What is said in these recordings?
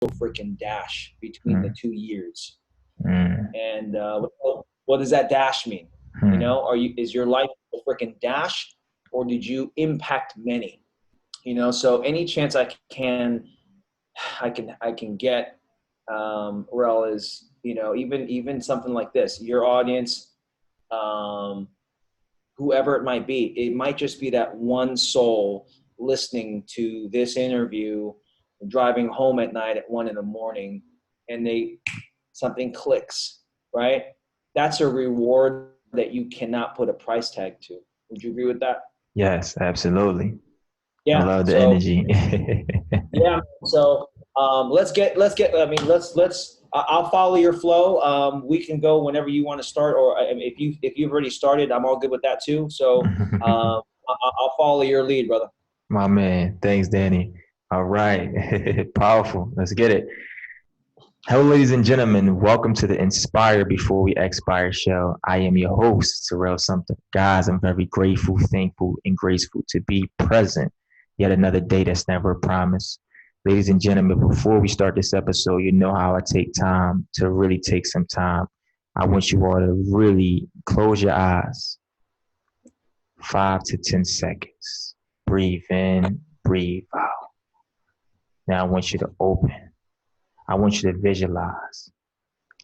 freaking dash between the mm, 2 years. mm, And what does that dash mean? You mm. know, is your life a freaking dash, or did you impact many? You know, so any chance I can get, Rel, is, you know, even something like this, your audience, um, whoever it might be, it might just be that one soul listening to this interview, driving home at night at 1 in the morning, and something clicks, right? That's a reward that you cannot put a price tag to. Would you agree with that? Yes, absolutely. I Yeah. love the So energy. yeah. So let's get. I mean, let's. I'll follow your flow. We can go whenever you want to start, or if you've already started, I'm all good with that too. So I'll follow your lead, brother. My man. Thanks, Danny. All right. Powerful. Let's get it. Hello, ladies and gentlemen. Welcome to the Inspire Before We Expire show. I am your host, Terrell Sumter. Guys, I'm very grateful, thankful, and graceful to be present. Yet another day that's never promised. Ladies and gentlemen, before we start this episode, you know how I take time to really take some time. I want you all to really close your eyes, 5 to 10 seconds. Breathe in, breathe out. Now I want you to open. I want you to visualize.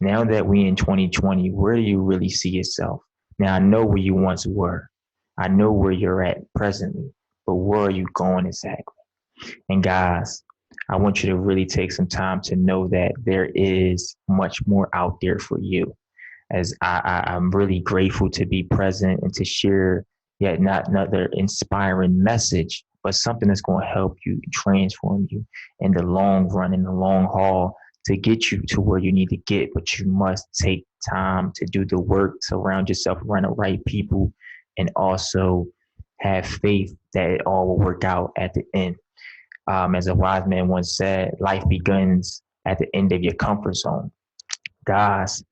Now that we in 2020, where do you really see yourself? Now I know where you once were. I know where you're at presently, but where are you going exactly? And guys, I want you to really take some time to know that there is much more out there for you. As I'm really grateful to be present and to share yet not another inspiring message, but something that's going to help you transform you in the long run, in the long haul, to get you to where you need to get. But you must take time to do the work, surround yourself around the right people, and also have faith that it all will work out at the end. As a wise man once said, life begins at the end of your comfort zone. Guys,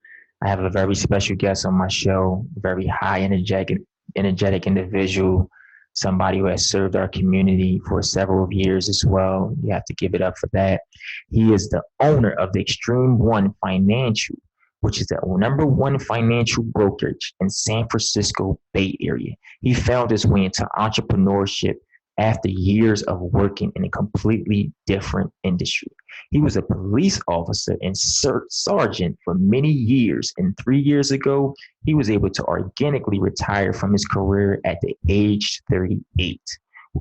I have a very special guest on my show, very high energetic individual, somebody who has served our community for several years as well. You have to give it up for that. He is the owner of the Extreme One Financial, which is the number one financial brokerage in San Francisco Bay Area. He found his way into entrepreneurship after years of working in a completely different industry. He was a police officer and sergeant for many years, and 3 years ago, he was able to organically retire from his career at the age 38,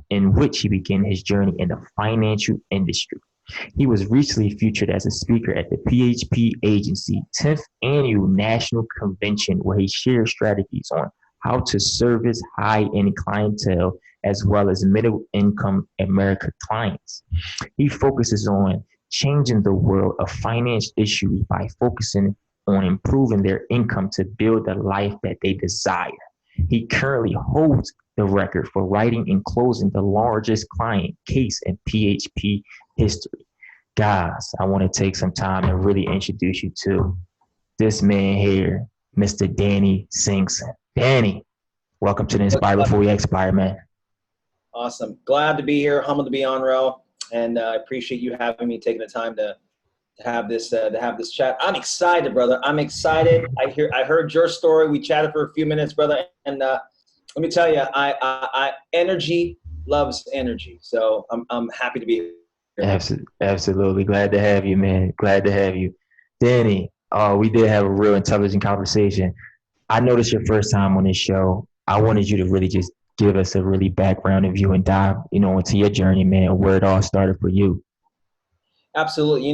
in which he began his journey in the financial industry. He was recently featured as a speaker at the PHP Agency 10th Annual National Convention, where he shared strategies on how to service high-end clientele as well as middle-income America clients. He focuses on changing the world of finance issues by focusing on improving their income to build the life that they desire. He currently holds the record for writing and closing the largest client case in PHP history. Guys, I want to take some time and really introduce you to this man here, Mr. Danny Singson. Danny, welcome to the Inspire Before We Expire, man. Awesome. Glad to be here. Humbled to be on, Rel, and I appreciate you having me, taking the time to have this chat. I'm excited, brother. I'm excited. I heard your story. We chatted for a few minutes, brother, and let me tell you, energy loves energy. So I'm happy to be here, man. Absolutely. Glad to have you, man. Glad to have you. Danny, we did have a real intelligent conversation. I know this is your first time on this show. I wanted you to really just give us a really background of you and dive, into your journey, man, where it all started for you. Absolutely.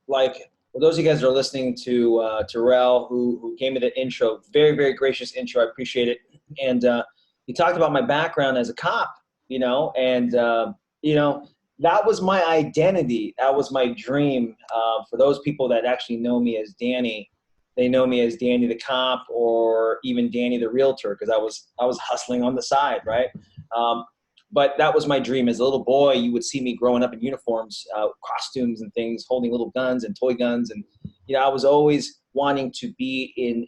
Like for those of you guys that are listening to Terrell, who gave me the intro, very, very gracious intro. I appreciate it. And he talked about my background as a cop, and that was my identity. That was my dream. For those people that actually know me as Danny, they know me as Danny the cop, or even Danny the realtor, because I was hustling on the side, right? Um, but that was my dream. As a little boy, you would see me growing up in uniforms, costumes and things, holding little guns and toy guns. And, I was always wanting to be in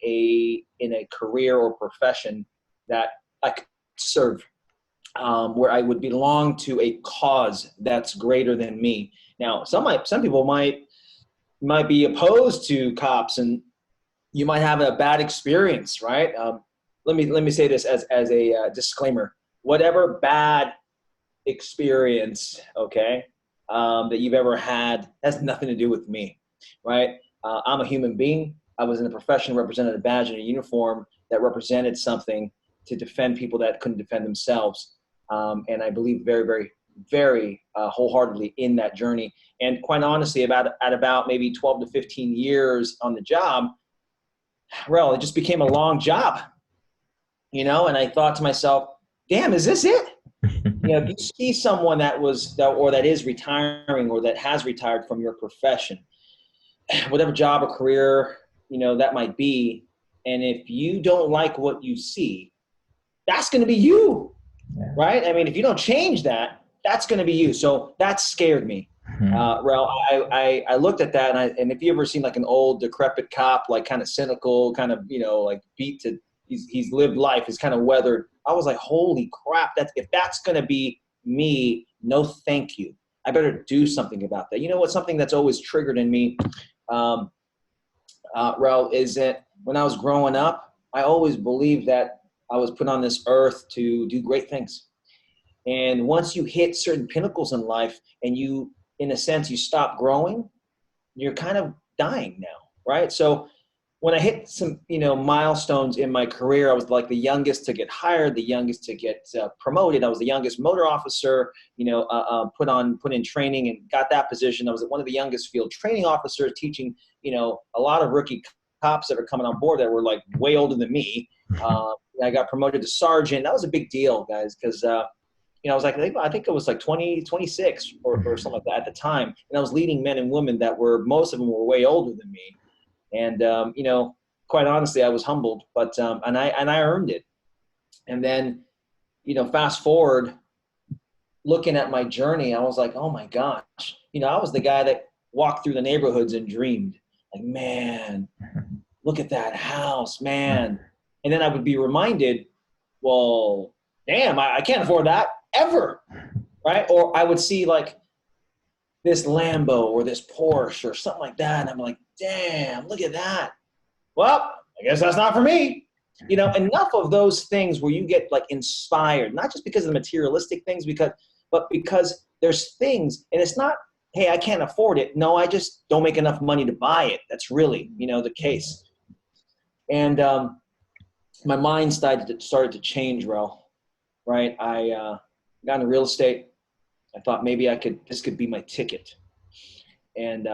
a career or profession that I could serve, where I would belong to a cause that's greater than me. Now, some people might be opposed to cops, and you might have a bad experience, right? Let me say this as a disclaimer. Whatever bad experience, okay, that you've ever had has nothing to do with me, right? I'm a human being. I was in a profession, represented a badge and a uniform that represented something to defend people that couldn't defend themselves. And I believe very, very, very wholeheartedly in that journey. And quite honestly, at about maybe 12 to 15 years on the job, well, it just became a long job, and I thought to myself, damn, is this it? If you see someone that is retiring or that has retired from your profession, whatever job or career, that might be, and if you don't like what you see, that's going to be you, right? I mean, if you don't change that, that's going to be you. So that scared me. Rel, I looked at that, and if you ever seen like an old decrepit cop, like kind of cynical, kind of, like beat to, he's lived life, he's kind of weathered. I was like, holy crap, if that's going to be me, no thank you. I better do something about that. You know what, something that's always triggered in me, Rel, is that when I was growing up, I always believed that I was put on this earth to do great things. And once you hit certain pinnacles in life and you, in a sense, you stop growing, you're kind of dying now, right? So when I hit some, milestones in my career, I was like the youngest to get hired, the youngest to get promoted. I was the youngest motor officer, put in training and got that position. I was one of the youngest field training officers teaching, a lot of rookie cops that are coming on board that were like way older than me. I got promoted to sergeant. That was a big deal, guys, because I was like, I think it was like 26 or something like that at the time. And I was leading men and women that most of them were way older than me. And, quite honestly, I was humbled, but, and I earned it. And then, fast forward, looking at my journey, I was like, oh my gosh, I was the guy that walked through the neighborhoods and dreamed, like, man, look at that house, man. And then I would be reminded, well, damn, I can't afford that ever, right? Or I would see like this Lambo or this Porsche or something like that, and I'm like, damn, look at that. Well, I guess that's not for me. Enough of those things where you get like inspired, not just because of the materialistic things, but because there's things, and it's not, hey, I can't afford it. No, I just don't make enough money to buy it. That's really, the case. And my mind started to change, Rel, right? I got into real estate. I thought maybe this could be my ticket. And,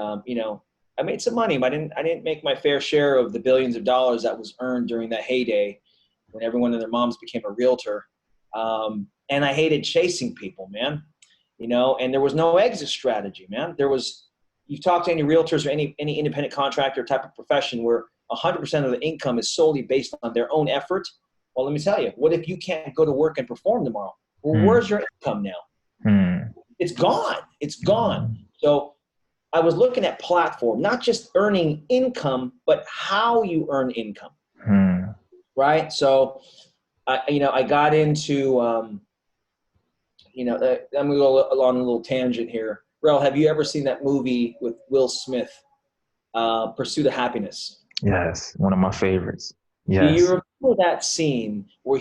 I made some money, but I didn't make my fair share of the billions of dollars that was earned during that heyday when everyone and their moms became a realtor. And I hated chasing people, man, and there was no exit strategy, man. You've talked to any realtors or any independent contractor type of profession where 100% of the income is solely based on their own effort. Well, let me tell you, what if you can't go to work and perform tomorrow? Well, where's your income now? It's gone. It's gone. So I was looking at platform, not just earning income, but how you earn income, right? So, I got into, I'm going to go along a little tangent here. Rel, have you ever seen that movie with Will Smith, Pursuit of Happiness? Yes, one of my favorites. Yes. Do you remember that scene where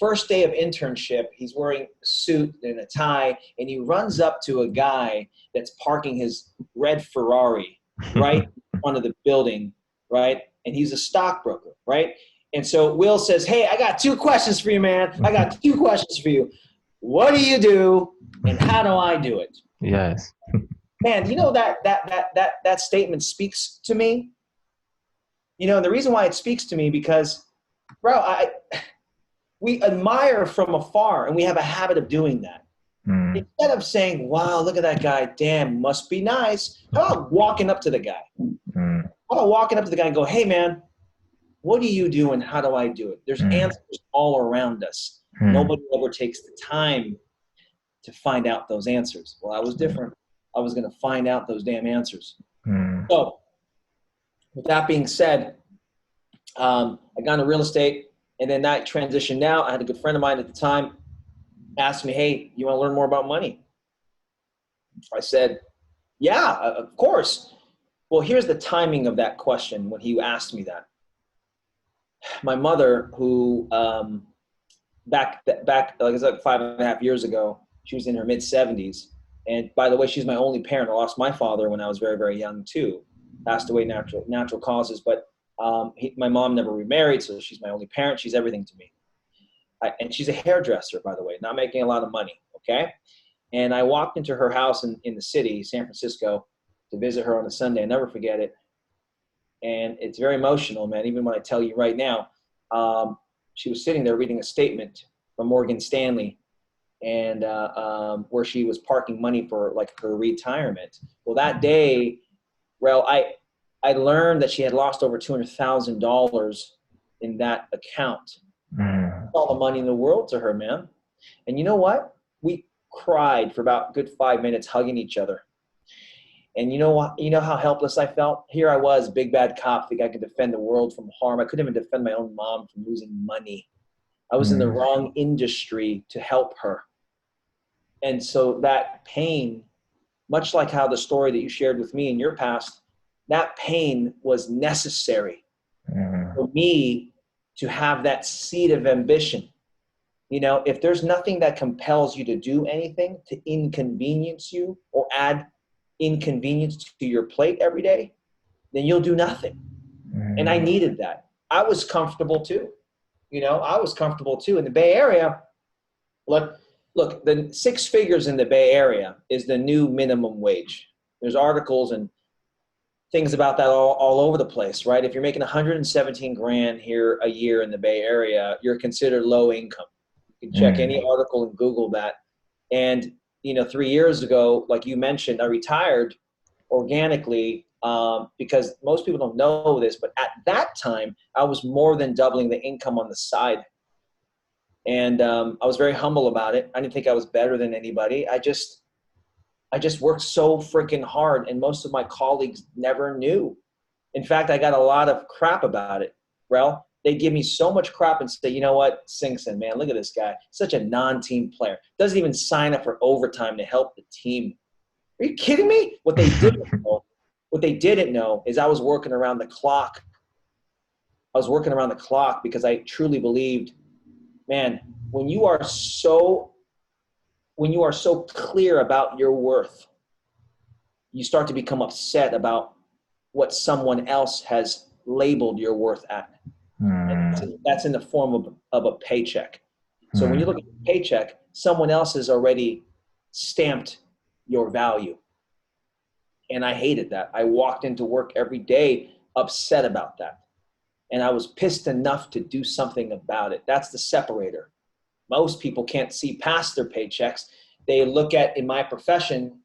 first day of internship, he's wearing a suit and a tie, and he runs up to a guy that's parking his red Ferrari right in front of the building, right? And he's a stockbroker, right? And so Will says, hey, I got 2 questions for you, man. I got 2 questions for you. What do you do, and how do I do it? Yes. Man, that statement speaks to me. The reason why it speaks to me because, bro, we admire from afar, and we have a habit of doing that. Instead of saying, wow, look at that guy, damn, must be nice. How about walking up to the guy? How about walking up to the guy and go, hey, man, what do you do and how do I do it? There's answers all around us. Nobody ever takes the time to find out those answers. Well, I was different. I was going to find out those damn answers. So with that being said, I got into real estate. And then that transitioned out. I had a good friend of mine at the time asked me, hey, you want to learn more about money? I said, Yeah, of course. Well, here's the timing of that question when he asked me that. My mother, who back like it's like 5.5 years ago, she was in her mid 70s. And by the way, she's my only parent. I lost my father when I was very, very young too. Passed away natural causes. But my mom never remarried, so she's my only parent. She's everything to me. And she's a hairdresser, by the way, not making a lot of money. Okay. And I walked into her house in the city, San Francisco, to visit her on a Sunday. I never forget it. And it's very emotional, man. Even when I tell you right now, she was sitting there reading a statement from Morgan Stanley, and where she was parking money for like her retirement. Well, that day, well, I learned that she had lost over $200,000 in that account. All the money in the world to her, man. And you know what? We cried for about a good 5 minutes, hugging each other. And you know what? You know how helpless I felt? Here I was, big bad cop, think I could defend the world from harm. I couldn't even defend my own mom from losing money. I was in the wrong industry to help her. And so that pain, much like how the story that you shared with me in your past, that pain was necessary for me to have that seed of ambition. You know, if there's nothing that compels you to do anything to inconvenience you or add inconvenience to your plate every day, then you'll do nothing. And I needed that. I was comfortable too. You know, I was comfortable too. In the Bay Area, look, the 6 figures in the Bay Area is the new minimum wage. There's articles and things about that all over the place, right? If you're making 117 grand here a year in the Bay Area, you're considered low income. You can check any article and Google that. And, you know, 3 years ago, like you mentioned, I retired organically because most people don't know this, but at that time, I was more than doubling the income on the side. And I was very humble about it. I didn't think I was better than anybody. I just worked so freaking hard, and most of my colleagues never knew. In fact, I got a lot of crap about it, Rel. They give me so much crap and say, you know what, Singson, man, look at this guy. Such a non-team player. Doesn't even sign up for overtime to help the team. Are you kidding me? What they didn't know is I was working around the clock. I was working around the clock because I truly believed, man, when you are so clear about your worth, you start to become upset about what someone else has labeled your worth at. And that's in the form of a paycheck. So when you look at a paycheck, someone else has already stamped your value. And I hated that. I walked into work every day upset about that. And I was pissed enough to do something about it. That's the separator. Most people can't see past their paychecks. They look at, in my profession,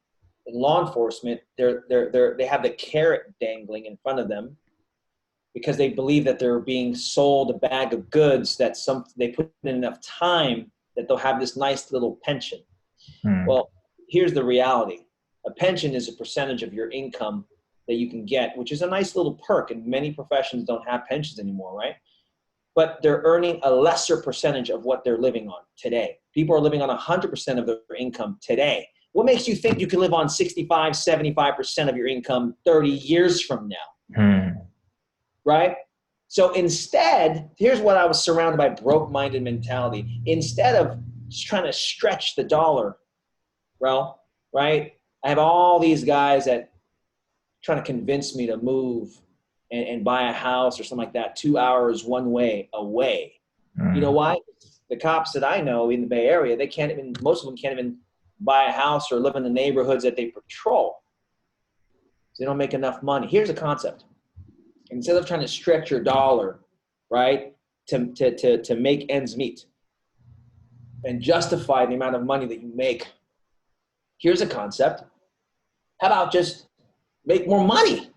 in law enforcement, they have the carrot dangling in front of them because they believe that they're being sold a bag of goods that they put in enough time that they'll have this nice little pension. Well, here's the reality. A pension is a percentage of your income that you can get, which is a nice little perk, and many professions don't have pensions anymore, right? But they're earning a lesser percentage of what they're living on today. People are living on 100% of their income today. What makes you think you can live on 65, 75% of your income 30 years from now? Right? So instead, here's what I was surrounded by: broke-minded mentality. Instead of just trying to stretch the dollar, well, right? I have all these guys that trying to convince me to move and buy a house or something like that 2 hours one way away. You know why? The cops that I know in the Bay Area, most of them can't even buy a house or live in the neighborhoods that they patrol. So they don't make enough money. Here's a concept. Instead of trying to stretch your dollar, right, to make ends meet and justify the amount of money that you make, here's a concept. How about just make more money?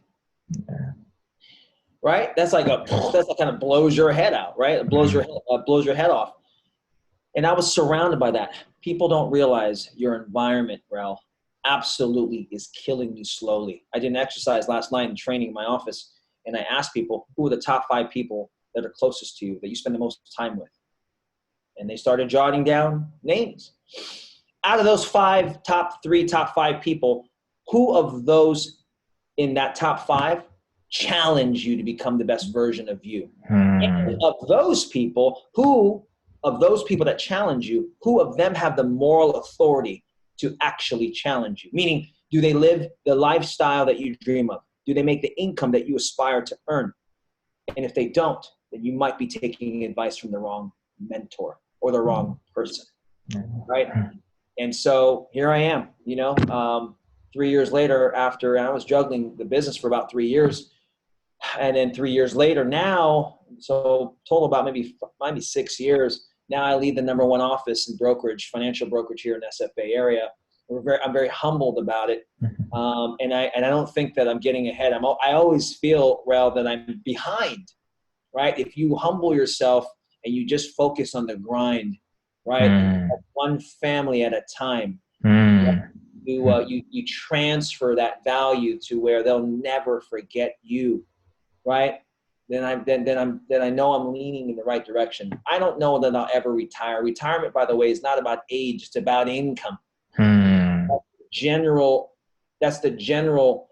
Right? That's like that kind of blows your head out, right? It blows your head off. And I was surrounded by that. People don't realize your environment, Rel, absolutely is killing you slowly. I did an exercise last night in training in my office, and I asked people, who are the top 5 people that are closest to you, that you spend the most time with? And they started jotting down names. Out of those top 5 people, Who of those in that top 5 challenge you to become the best version of you? And of those people, who of those people that challenge you, who of them have the moral authority to actually challenge you? Meaning, do they live the lifestyle that you dream of? Do they make the income that you aspire to earn? And if they don't, then you might be taking advice from the wrong mentor or the wrong person, right? And so here I am, 3 years later, after I was juggling the business for about 3 years, and then 3 years later now, so total about maybe 6 years. Now I lead the #1 office in brokerage, financial brokerage here in SFA area. I'm very humbled about it, and I don't think that I'm getting ahead. I always feel, Rel, that I'm behind, right? If you humble yourself and you just focus on the grind, right, one family at a time, you transfer that value to where they'll never forget you, right? Then I know I'm leaning in the right direction. I don't know that I'll ever retire. Retirement, by the way, is not about age; it's about income. That's the general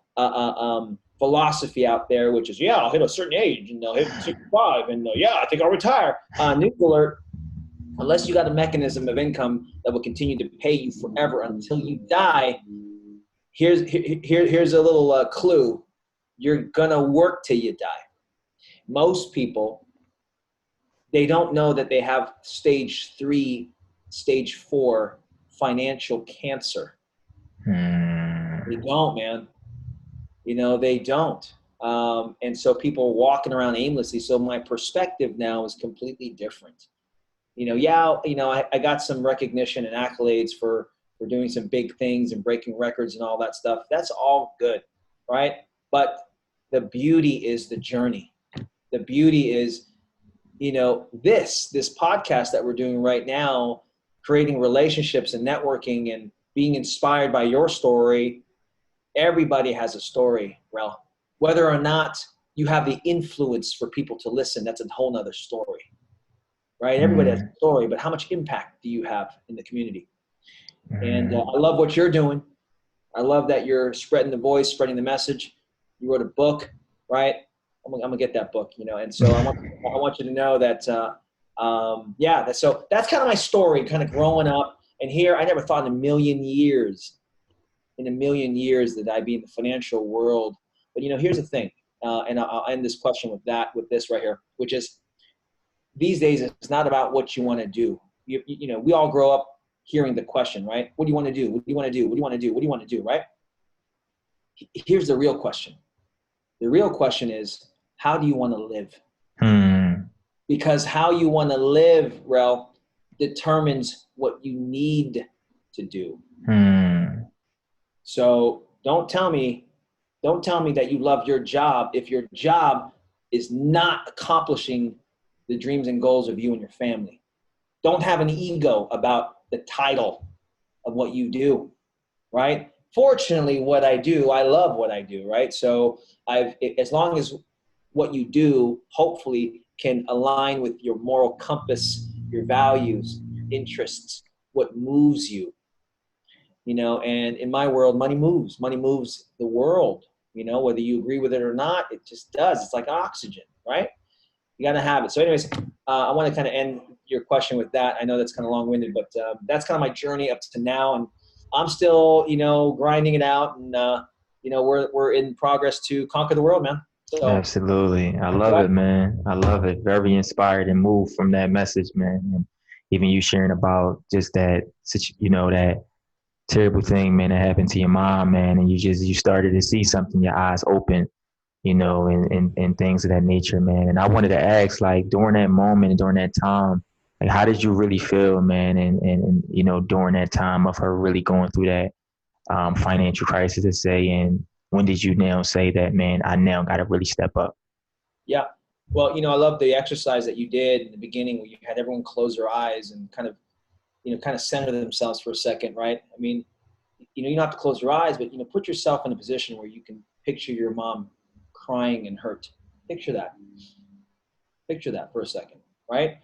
philosophy out there, which is, I'll hit a certain age and I'll hit 65 and I think I'll retire. News alert, unless you got a mechanism of income that will continue to pay you forever until you die, here's a little clue. You're going to work till you die. Most people, they don't know that they have stage 3, stage 4 financial cancer. They don't, man. They don't. And so people are walking around aimlessly. So my perspective now is completely different. I got some recognition and accolades for doing some big things and breaking records and all that stuff. That's all good, right? But the beauty is the journey. The beauty is, this podcast that we're doing right now, creating relationships and networking and being inspired by your story. Everybody has a story, Rel. Whether or not you have the influence for people to listen, that's a whole nother story, right? Everybody has a story, but how much impact do you have in the community? And I love what you're doing. I love that you're spreading the voice, spreading the message. You wrote a book, right? I'm gonna get that book, and so I want you to know that, so that's kind of my story, kind of growing up. And here, I never thought in a million years that I'd be in the financial world. But here's the thing, and I'll end this question with this right here, which is, these days it's not about what you want to do. We all grow up hearing the question, right? What do you want to do? What do you want to do? What do you want to do? What do you want to do? Right? Here's the real question. The real question is, how do you want to live? Because how you want to live, Rel, determines what you need to do. So don't tell me that you love your job if your job is not accomplishing the dreams and goals of you and your family. Don't have an ego about the title of what you do, right? Fortunately, what I do, I love what I do, right? So as long as what you do hopefully can align with your moral compass, your values, your interests, what moves you, and in my world, money moves the world, whether you agree with it or not, it just does. It's like oxygen, right? You got to have it. So anyways, I want to kind of end your question with that. I know that's kind of long-winded, but that's kind of my journey up to now. And I'm still, grinding it out, and, we're in progress to conquer the world, man. So, absolutely. I love it, man. I love it. Very inspired and moved from that message, man. And even you sharing about just that, that terrible thing, man, that happened to your mom, man. And you started to see something, your eyes open, and things of that nature, man. And I wanted to ask, like, during that moment and during that time, like, how did you really feel, man? And during that time of her really going through that financial crisis, to say, and when did you now say that, man, I now got to really step up? Yeah. Well, I love the exercise that you did in the beginning, where you had everyone close their eyes and kind of center themselves for a second, right? I mean, you don't have to close your eyes, but, put yourself in a position where you can picture your mom crying and hurt. Picture that for a second, right?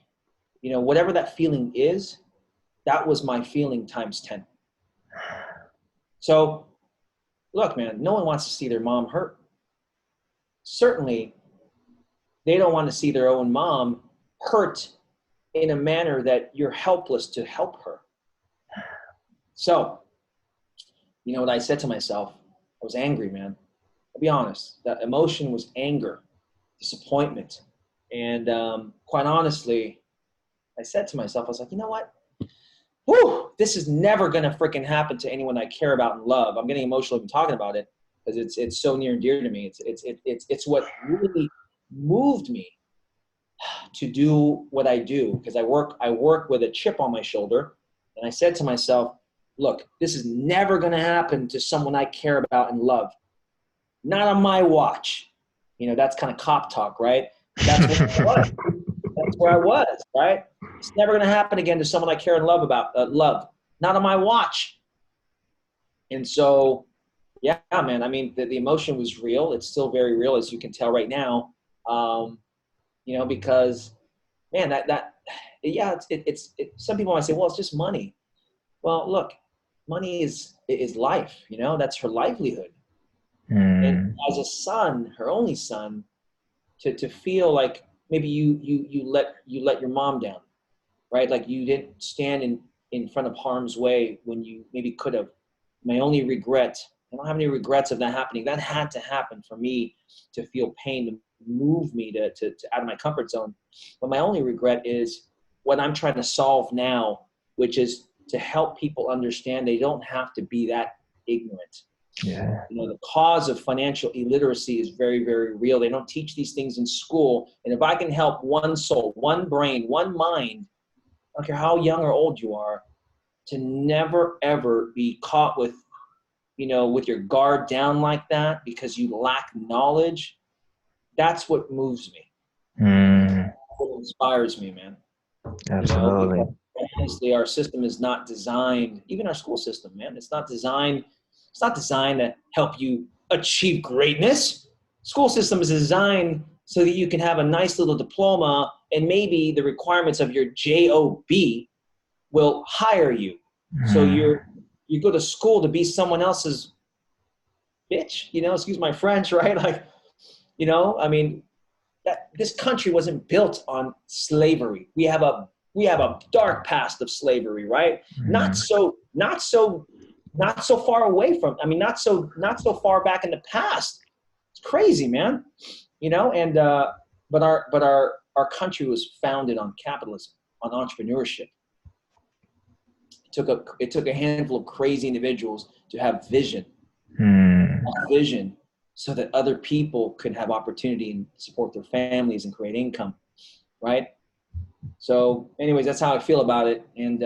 Whatever that feeling is, that was my feeling times 10. So look, man, no one wants to see their mom hurt. Certainly, they don't want to see their own mom hurt in a manner that you're helpless to help her. So, you know what I said to myself? I was angry, man. I'll be honest. That emotion was anger, disappointment. And quite honestly, I said to myself, I was like, you know what? Whew, this is never going to freaking happen to anyone I care about and love. I'm getting emotional even talking about it because it's so near and dear to me. It's what really moved me to do what I do, because I work with a chip on my shoulder. And I said to myself, look, this is never going to happen to someone I care about and love. Not on my watch. You know, that's kind of cop talk, right? That's what it was. That's where I was, right? It's never going to happen again to someone I care and love about. Love, not on my watch. And so, yeah, man. I mean, the emotion was real. It's still very real, as you can tell right now. You know, because, man, yeah, some people might say, well, it's just money. Well, look, money is life. You know, that's her livelihood. And as a son, her only son, to feel like maybe you let your mom down, right? Like you didn't stand in front of harm's way when you maybe could have. My only regret, I don't have any regrets of that happening. That had to happen for me to feel pain, to move me to out of my comfort zone. But my only regret is what I'm trying to solve now, which is to help people understand they don't have to be that ignorant. Yeah. You know, the cause of financial illiteracy is very, very real. They don't teach these things in school. And if I can help one soul, one brain, one mind, I don't care how young or old you are, to never, ever be caught with, you know, with your guard down like that because you lack knowledge, that's what moves me. What inspires me, man. Absolutely. You know, honestly, our system is not designed, even our school system, man, it's not designed to help you achieve greatness. School system is designed so that you can have a nice little diploma and maybe the requirements of your job will hire you. So you go to school to be someone else's bitch, you know, excuse my French, right? Like, you know, I mean, this country wasn't built on slavery. We have a dark past of slavery, right? Not so far away from, I mean, not so far back in the past. It's crazy, man. You know, and but our country was founded on capitalism, on entrepreneurship. It took a handful of crazy individuals to have vision, so that other people could have opportunity and support their families and create income, right? So, anyways, that's how I feel about it. And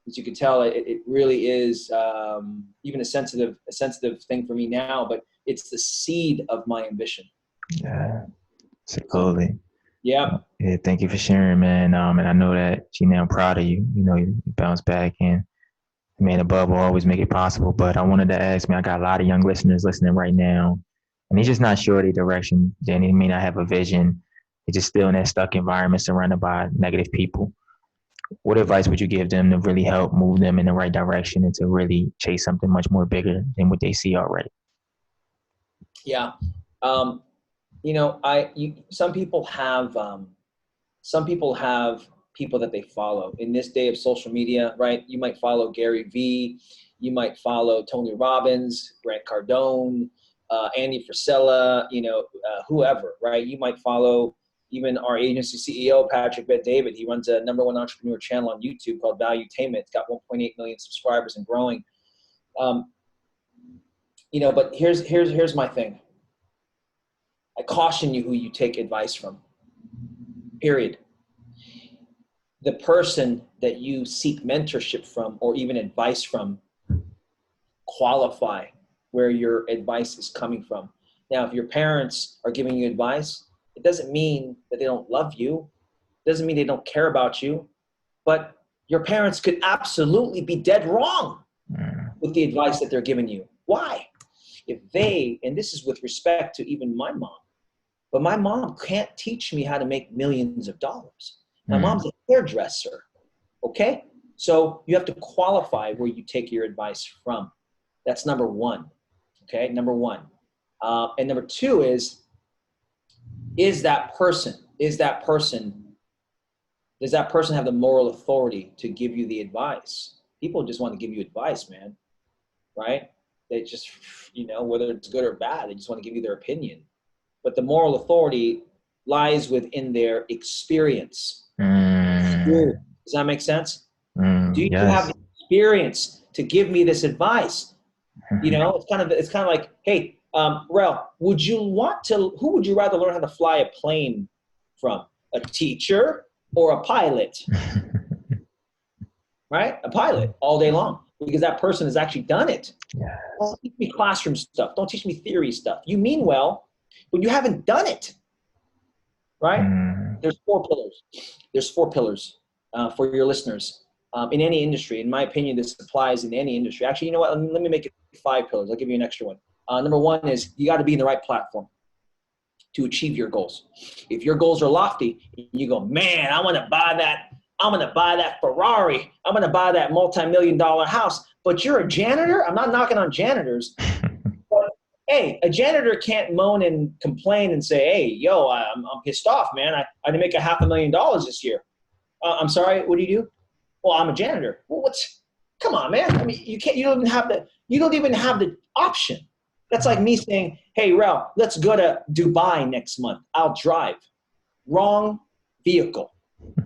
as you can tell, it really is even a sensitive thing for me now. But it's the seed of my ambition. Yeah, absolutely. Yeah. Yeah, thank you for sharing, man. And I know that Gina, I'm proud of you. You know, you bounce back and the man above will always make it possible. But I wanted to ask, man, I got a lot of young listeners listening right now, and they're just not sure their direction. They may not have a vision. They're just still in that stuck environment surrounded by negative people. What advice would you give them to really help move them in the right direction and to really chase something much more bigger than what they see already? Yeah. You know, some people have people that they follow in this day of social media, right? You might follow Gary Vee, you might follow Tony Robbins, Grant Cardone, Andy Frisella, you know, whoever, right? You might follow even our agency CEO, Patrick Bet-David. He runs a #1 entrepreneur channel on YouTube called Valuetainment. It's got 1.8 million subscribers and growing. You know, but here's my thing. I caution you who you take advice from, period. The person that you seek mentorship from or even advice from, qualify where your advice is coming from. Now, if your parents are giving you advice, it doesn't mean that they don't love you. It doesn't mean they don't care about you. But your parents could absolutely be dead wrong with the advice that they're giving you. Why? If they, and this is with respect to even my mom, but my mom can't teach me how to make millions of dollars. My mom's a hairdresser, okay? So you have to qualify where you take your advice from. That's #1. Okay, number one. And number two is that person, does that person have the moral authority to give you the advice? People just want to give you advice, man, right? They just, whether it's good or bad, they just want to give you their opinion. But the moral authority lies within their experience. Does that make sense? Do you have Yes. the experience to give me this advice? It's kind of like, hey, Rel, who would you rather learn how to fly a plane from? A teacher or a pilot? Right? A pilot all day long, because that person has actually done it. Yes. Don't teach me classroom stuff. Don't teach me theory stuff. You mean well, but you haven't done it. Right? There's four pillars for your listeners in any industry. In my opinion, this applies in any industry. Actually, you know what? Let me make it 5 pillars. I'll give you an extra one. Number one is you got to be in the right platform to achieve your goals. If your goals are lofty, you go, man, I want to buy that. I'm going to buy that Ferrari. I'm going to buy that multi-million-dollar house. But you're a janitor? I'm not knocking on janitors. But, hey, a janitor can't moan and complain and say, hey, yo, I'm pissed off, man. I didn't make $500,000 this year. I'm sorry, what do you do? Well, I'm a janitor. Well, come on, man. I mean, you don't even have the option. That's like me saying, hey, Ralph, let's go to Dubai next month. I'll drive. Wrong vehicle.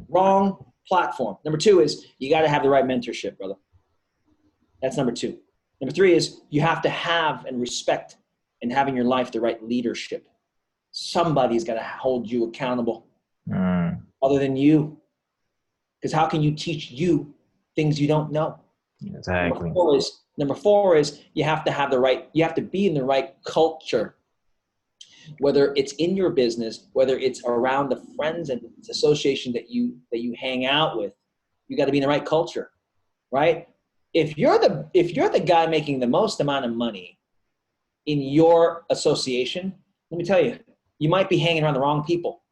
Wrong platform. Number two is you got to have the right mentorship, brother. That's number two. Number three is you have to have and respect and have in your life the right leadership. Somebody's got to hold you accountable other than you. Because how can you teach you things you don't know? Exactly. Number four is you have to be in the right culture. Whether it's in your business, whether it's around the friends and association that you hang out with, you got to be in the right culture, right? If you're the guy making the most amount of money in your association, let me tell you, you might be hanging around the wrong people.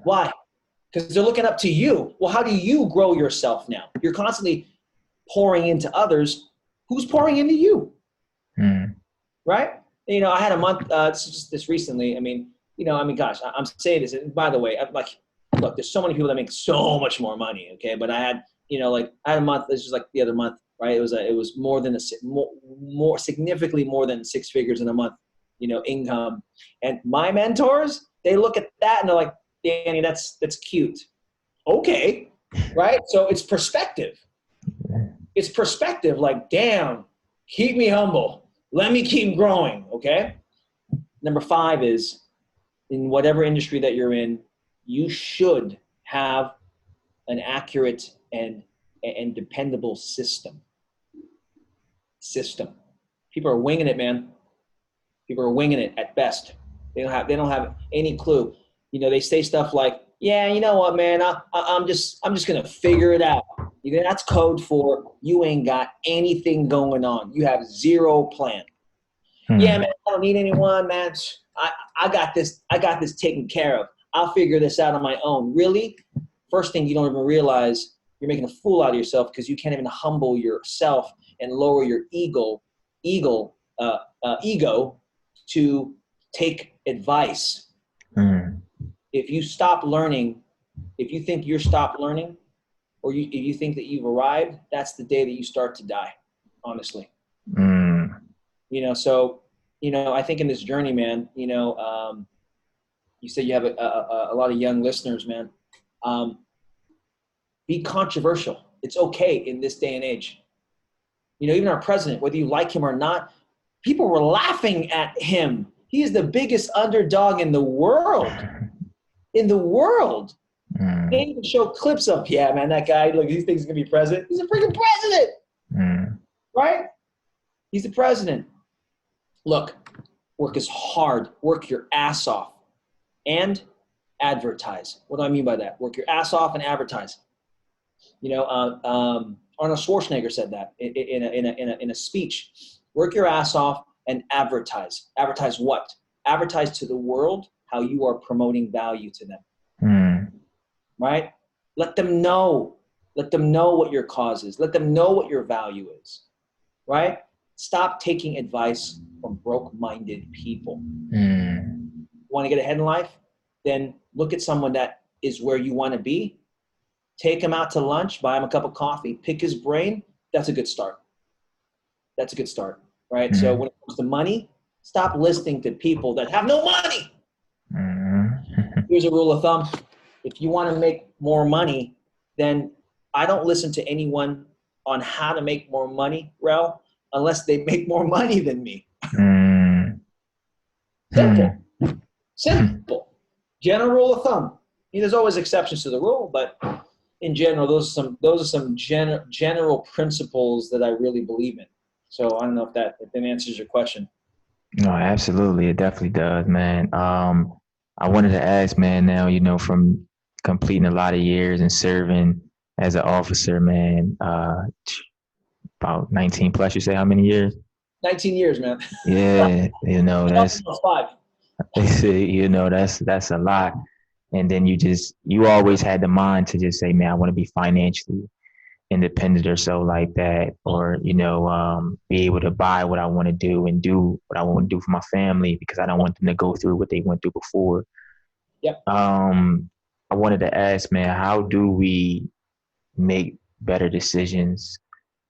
Why? Because they're looking up to you. Well, how do you grow yourself now? You're constantly pouring into others. Who's pouring into you? Right? I had a month, this recently. Gosh, I'm saying this. And by the way, look, there's so many people that make so much more money. Okay. But I had a month, this was like the other month, right? It was more than more significantly more than 6 figures in a month, income. And my mentors, they look at that and they're like, Danny, that's cute. Okay. Right. So it's perspective. It's perspective. Like, damn, keep me humble. Let me keep growing, okay? Number 5 is in whatever industry that you're in, you should have an accurate and dependable system. People are winging it, man. People are winging it at best. They don't have any clue. They say stuff like, yeah, you know what, man, I'm just going to figure it out. That's code for you ain't got anything going on. You have zero plan. Yeah, man, I don't need anyone, man. I got this taken care of. I'll figure this out on my own. Really? First thing, you don't even realize you're making a fool out of yourself because you can't even humble yourself and lower your ego to take advice. If you stop learning, if you think you're stopped learning, or if you think that you've arrived, that's the day that you start to die, honestly. So, I think in this journey, man, you said you have a lot of young listeners, man. Be controversial. It's okay in this day and age. Even our president, whether you like him or not, people were laughing at him. He is the biggest underdog in the world. They even show clips of, yeah, man, that guy, look, he thinks he's going to be president. He's a freaking president, right? He's the president. Look, work is hard. Work your ass off and advertise. What do I mean by that? Work your ass off and advertise. Arnold Schwarzenegger said that in a speech. Work your ass off and advertise. Advertise what? Advertise to the world how you are promoting value to them. Right? Let them know. Let them know what your cause is. Let them know what your value is. Right? Stop taking advice from broke-minded people. Mm. Want to get ahead in life? Then look at someone that is where you want to be. Take him out to lunch, buy him a cup of coffee, pick his brain. That's a good start. That's a good start, right? So when it comes to money, stop listening to people that have no money. Here's a rule of thumb. If you want to make more money, then I don't listen to anyone on how to make more money, Rel, unless they make more money than me. Simple. Simple. General rule of thumb. There's always exceptions to the rule, but in general, those are some general principles that I really believe in. So I don't know if that answers your question. No, absolutely. It definitely does, man. I wanted to ask, man, now, from completing a lot of years and serving as an officer, man, about 19 plus, you say how many years? 19 years, man. Yeah, that's, 5. that's a lot. And then you always had the mind to just say, man, I want to be financially independent or so like that, or, be able to buy what I want to do and do what I want to do for my family because I don't want them to go through what they went through before. Yep. I wanted to ask, man, how do we make better decisions,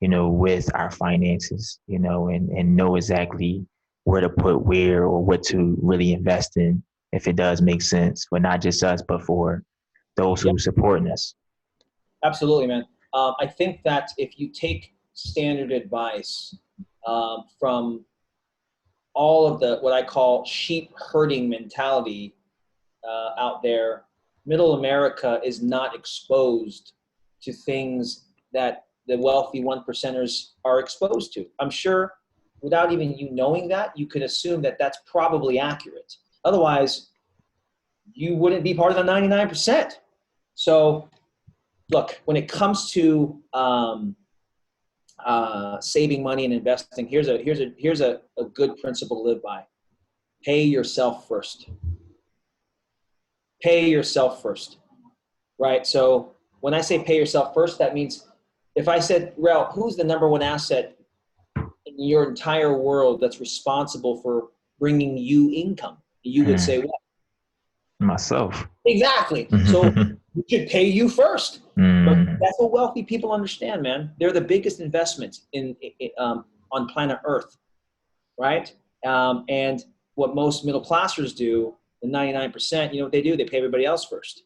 with our finances, and know exactly where to put where or what to really invest in if it does make sense, but not just us, but for those who support us. Absolutely, man. I think that if you take standard advice from all of the what I call sheep herding mentality out there, middle America is not exposed to things that the wealthy 1%ers are exposed to. I'm sure without even you knowing that, you could assume that that's probably accurate. Otherwise, you wouldn't be part of the 99%. So look, when it comes to saving money and investing, here's a good principle to live by. Pay yourself first. Pay yourself first, right? So when I say pay yourself first, that means if I said, Rel, who's the number one asset in your entire world that's responsible for bringing you income? You would say what? Myself. Exactly. So we should pay you first. But that's what wealthy people understand, man. They're the biggest investment on planet Earth, right? And what most middle classers do, the 99%, what they do? They pay everybody else first.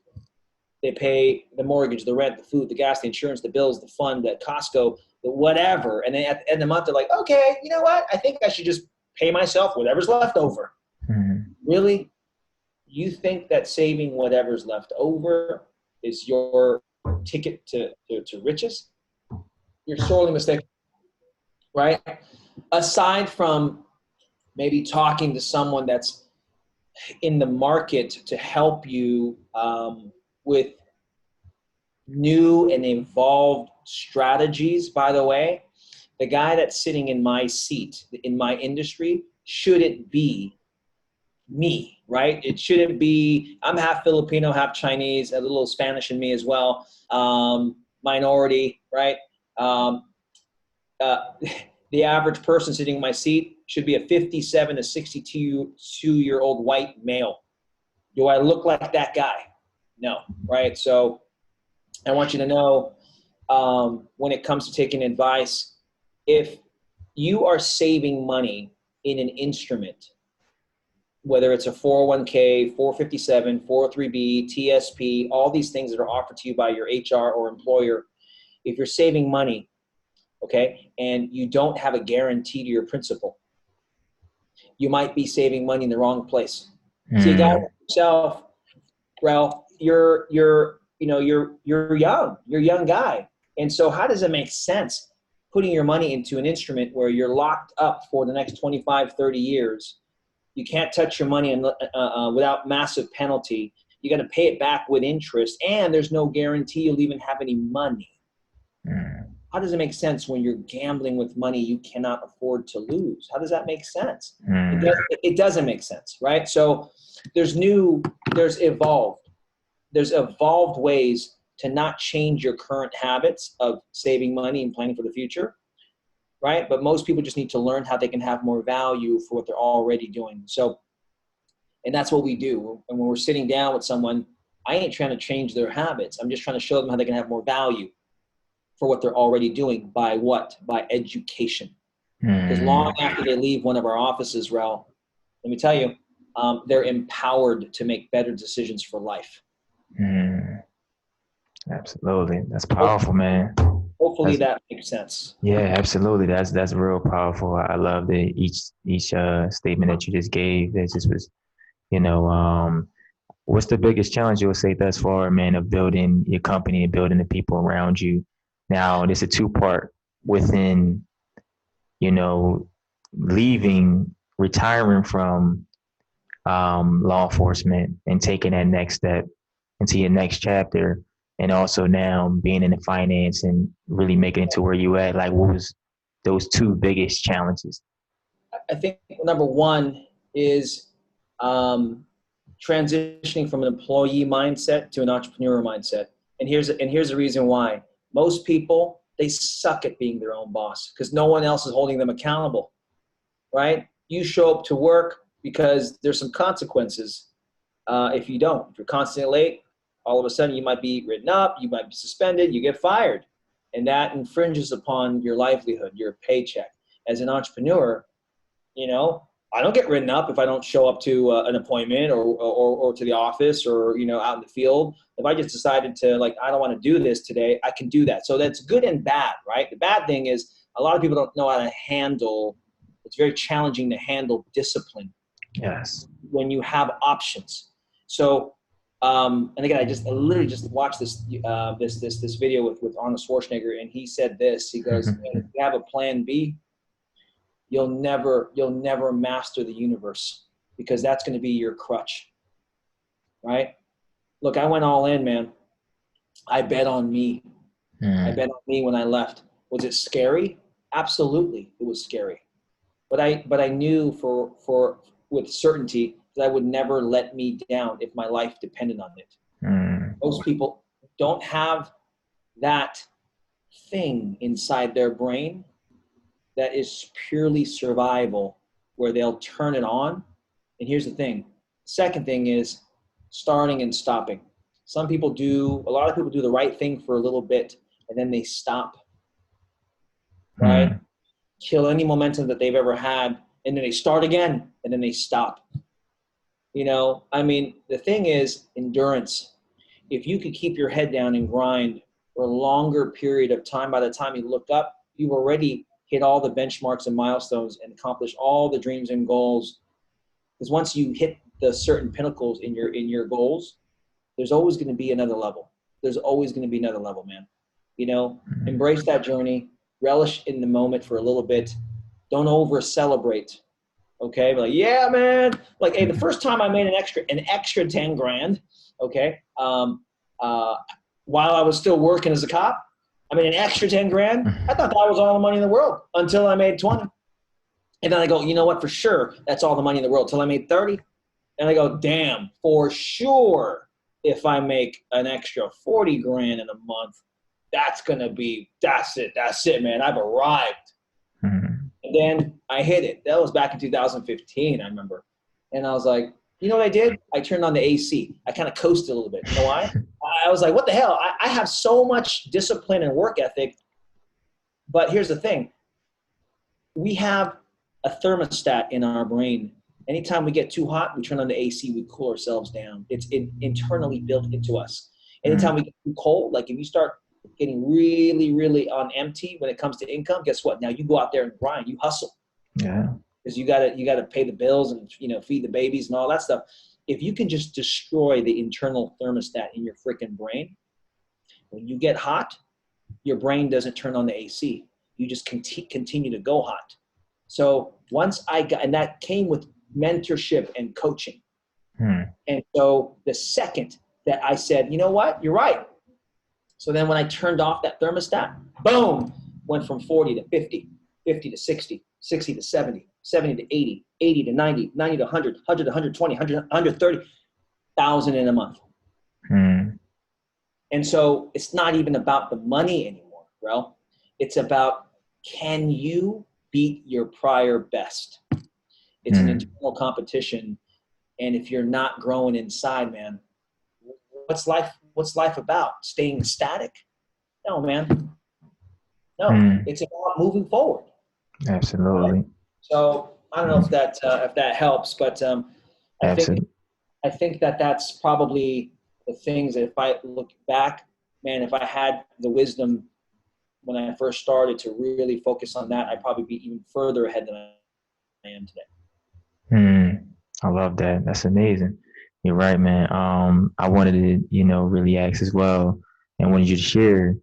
They pay the mortgage, the rent, the food, the gas, the insurance, the bills, the fund, the Costco, the whatever. And then at the end of the month, they're like, okay, you know what? I think I should just pay myself whatever's left over. Really? You think that saving whatever's left over is your ticket to riches? You're sorely mistaken, right? Aside from maybe talking to someone that's in the market to help you with new and evolved strategies, by the way, the guy that's sitting in my seat in my industry shouldn't be me, right? It shouldn't be, I'm half Filipino, half Chinese, a little Spanish in me as well, minority, right? The average person sitting in my seat should be a 57 to 62-year-old white male. Do I look like that guy? No, right? So I want you to know when it comes to taking advice, if you are saving money in an instrument, whether it's a 401k, 457, 403b, TSP, all these things that are offered to you by your HR or employer, if you're saving money, okay, and you don't have a guarantee to your principal, you might be saving money in the wrong place. See, a guy like yourself, Ralph, you're young, you're a young guy. And so how does it make sense putting your money into an instrument where you're locked up for the next 25, 30 years? You can't touch your money without massive penalty. You got to pay it back with interest, and there's no guarantee you'll even have any money. How does it make sense when you're gambling with money you cannot afford to lose? How does that make sense? It doesn't make sense, right? So there's evolved ways to not change your current habits of saving money and planning for the future, right? But most people just need to learn how they can have more value for what they're already doing. So, and that's what we do. And when we're sitting down with someone, I ain't trying to change their habits. I'm just trying to show them how they can have more value for what they're already doing. By what? By education. Because long after they leave one of our offices, Rel, let me tell you, they're empowered to make better decisions for life. Absolutely. That's powerful, man. Hopefully that makes sense. Yeah, absolutely. That's real powerful. I love the each statement that you just gave. It just was, what's the biggest challenge you would say thus far, man, of building your company and building the people around you? Now, it's a two-part within, retiring from law enforcement and taking that next step into your next chapter, and also now being in the finance and really making it to where you at. Like, what was those two biggest challenges? I think number one is transitioning from an employee mindset to an entrepreneur mindset. And here's the reason why. Most people, they suck at being their own boss because no one else is holding them accountable, right? You show up to work because there's some consequences if you don't. If you're constantly late, all of a sudden you might be written up, you might be suspended, you get fired. And that infringes upon your livelihood, your paycheck. As an entrepreneur, I don't get written up if I don't show up to an appointment or to the office or, out in the field. If I just decided to, I don't want to do this today, I can do that. So that's good and bad, right? The bad thing is a lot of people don't know how to handle. It's very challenging to handle discipline. Yes. When you have options. So, and again, I literally just watched this video with Arnold Schwarzenegger, and he said this. He goes, "Man, if you have a plan B, you'll never master the universe because that's going to be your crutch." Right? Look, I went all in, man. I bet on me. I bet on me when I left. Was it scary? Absolutely, it was scary. But I knew with certainty that I would never let me down if my life depended on it. Most people don't have that thing inside their brain that is purely survival where they'll turn it on. And here's the thing. Second thing is starting and stopping. A lot of people do the right thing for a little bit and then they stop, right? Kill any momentum that they've ever had. And then they start again and then they stop. The thing is endurance. If you could keep your head down and grind for a longer period of time, by the time you look up, you've already hit all the benchmarks and milestones and accomplished all the dreams and goals. Because once you hit the certain pinnacles in your goals, there's always going to be another level. There's always going to be another level, man. Embrace that journey, relish in the moment for a little bit. Don't over celebrate. Okay. Like, yeah, man. Like, hey, the first time I made an extra 10 grand. Okay. While I was still working as a cop, I made an extra 10 grand. I thought that was all the money in the world until I made 20. And then I go, you know what? For sure. That's all the money in the world till I made 30. And I go, damn, for sure. If I make an extra 40 grand in a month, that's it, man. I've arrived. And then I hit it. That was back in 2015, I remember. And I was like, you know what I did? I turned on the AC. I kind of coasted a little bit. You know why? I was like, what the hell? I have so much discipline and work ethic. But here's the thing. We have a thermostat in our brain. Anytime we get too hot, we turn on the AC, we cool ourselves down. It's internally built into us. Anytime we get too cold, like if you start getting really, really on empty when it comes to income, guess what? Now you go out there and grind, you hustle. Yeah. Because you gotta pay the bills and feed the babies and all that stuff. If you can just destroy the internal thermostat in your freaking brain, when you get hot, your brain doesn't turn on the AC. You just continue to go hot. So and that came with mentorship and coaching. And so the second that I said, you know what, you're right. So then when I turned off that thermostat, boom, went from 40 to 50, 50 to 60, 60 to 70, 70 to 80, 80 to 90, 90 to 100, 100 to 120, 100 to 130,000 in a month. And so it's not even about the money anymore, bro. It's about can you beat your prior best? It's an internal competition. And if you're not growing inside, man, what's life about? Staying static? No, man. No, it's about moving forward. Absolutely. Right? So I don't know if that helps, but I think Absolutely. I think that that's probably the things that if I look back, man, if I had the wisdom when I first started to really focus on that, I'd probably be even further ahead than I am today. I love that. That's amazing. You're right, man. I wanted to, really ask as well, and wanted you to share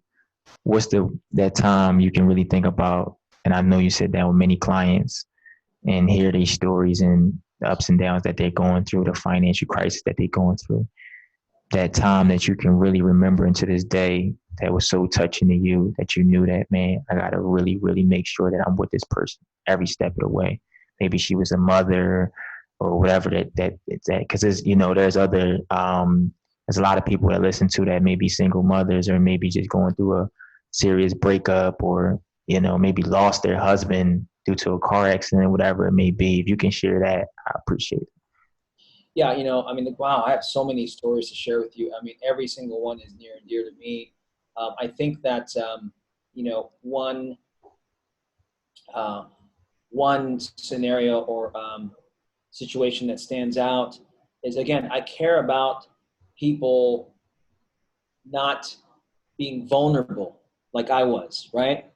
what's that time you can really think about. And I know you sit down with many clients and hear these stories and the ups and downs that they're going through, the financial crisis that they're going through. That time that you can really remember into this day that was so touching to you that you knew that, man, I got to really, really make sure that I'm with this person every step of the way. Maybe she was a mother or whatever because there's a lot of people that listen to that may be single mothers or maybe just going through a serious breakup or, maybe lost their husband due to a car accident, whatever it may be. If you can share that, I appreciate it. Yeah, I mean, wow, I have so many stories to share with you. I mean, every single one is near and dear to me. I think that, uh, one scenario or situation that stands out is, again, I care about people not being vulnerable like I was, right?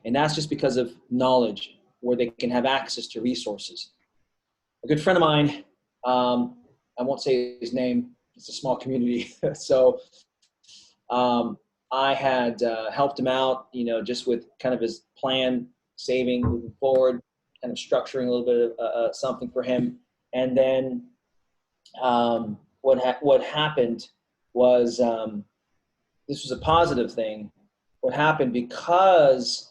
And that's just because of knowledge where they can have access to resources. A good friend of mine, I won't say his name, it's a small community. So I had helped him out, just with kind of his plan, saving, moving forward, kind of structuring a little bit of something for him. And then what happened was this was a positive thing. What happened because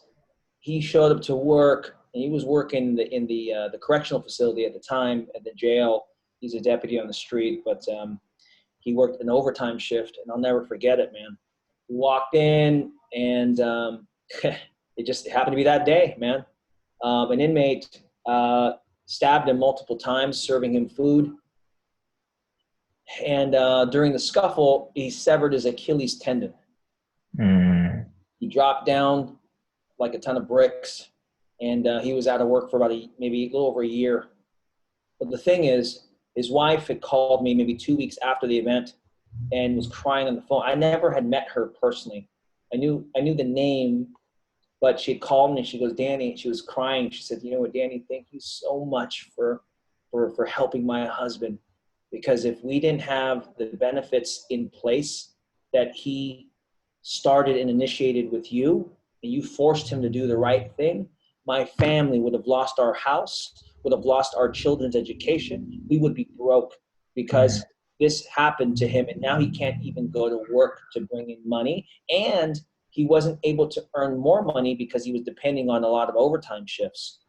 he showed up to work and he was working in the correctional facility at the time at the jail. He's a deputy on the street, but he worked an overtime shift, and I'll never forget it, man. He walked in, and it just happened to be that day, man. An inmate stabbed him multiple times, serving him food. And during the scuffle, he severed his Achilles tendon. He dropped down like a ton of bricks, and he was out of work for about maybe a little over a year. But the thing is, his wife had called me maybe 2 weeks after the event and was crying on the phone. I never had met her personally. I knew the name, but she had called me and she goes, Danny, she was crying. She said, you know what, Danny, thank you so much for helping my husband. Because if we didn't have the benefits in place that he started and initiated with you, and you forced him to do the right thing, my family would have lost our house, would have lost our children's education. We would be broke because this happened to him, and now he can't even go to work to bring in money. And he wasn't able to earn more money because he was depending on a lot of overtime shifts.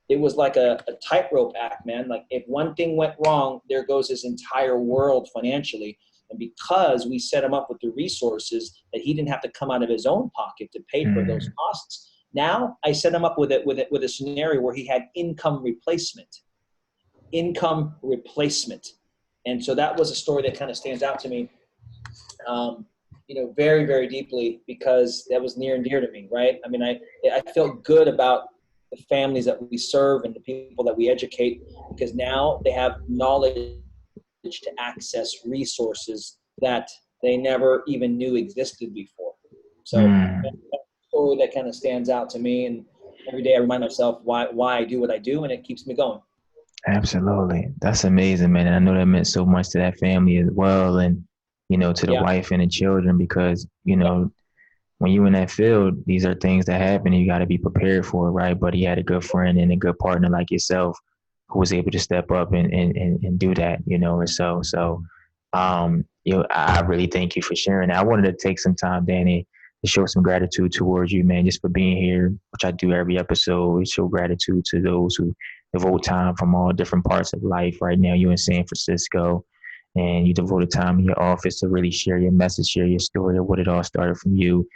It was like a tightrope act, man. Like if one thing went wrong, there goes his entire world financially. And because we set him up with the resources that he didn't have to come out of his own pocket to pay for those costs, now I set him up with a scenario where he had income replacement. And so that was a story that kind of stands out to me, very, very deeply, because that was near and dear to me, right? I mean, I felt good about the families that we serve and the people that we educate, because now they have knowledge to access resources that they never even knew existed before. So that's a story that kind of stands out to me, and every day I remind myself why I do what I do, and it keeps me going. Absolutely. That's amazing, man. And I know that meant so much to that family as well. And, to the wife and the children, because, when you're in that field, these are things that happen and you got to be prepared for it, right? But he had a good friend and a good partner like yourself who was able to step up and do that, and I really thank you for sharing that. I wanted to take some time, Danny, to show some gratitude towards you, man, just for being here, which I do every episode. We show gratitude to those who devote time from all different parts of life. Right now, you're in San Francisco, and you devoted time in your office to really share your message, share your story of what it all started from you.